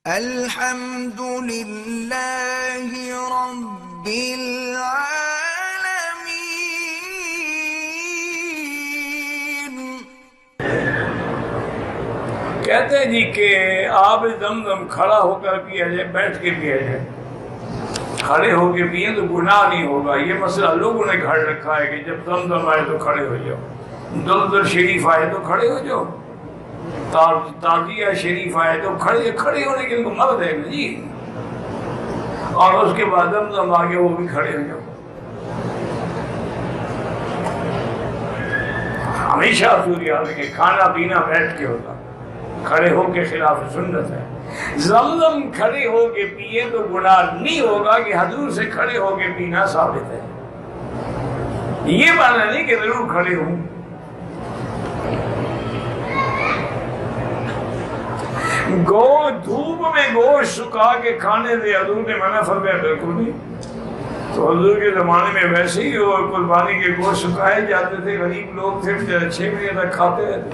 الحمد للہ رب العالمین۔ کہتے ہیں جی کہ آب زمزم کھڑا ہو کر پیا جائے، بیٹھ کے پیا جائے۔ کھڑے ہو کے پیئے تو گناہ نہیں ہوگا۔ یہ مسئلہ لوگوں نے گھڑ رکھا ہے کہ جب زمزم آئے تو کھڑے ہو جاؤ، دلدل شریف آئے تو کھڑے ہو جاؤ، تازیہ شریف آئے تو کھڑے ہونے کے لیے مرد ہے نا جی، اور اس کے بعد زمزم آگے وہ بھی کھڑے ہو جاؤ۔ ہمیشہ صورت کہ کھانا پینا بیٹھ کے ہوتا، کھڑے ہو کے خلاف سنت ہے۔ زمزم کھڑے ہو کے پیے تو گناہ نہیں ہوگا کہ حضور سے کھڑے ہو کے پینا ثابت ہے۔ یہ معنی نہیں کہ ضرور کھڑے ہوں۔ دھوپ میں گوشت سکھا کے کھانے سے حضور نے منع فرمایا؟ بالکل نہیں۔ تو حضور کے زمانے میں ویسے ہی قربانی کے گوشت سکھائے جاتے تھے، غریب لوگ تھے 6 مہینے تک کھاتے رہتے۔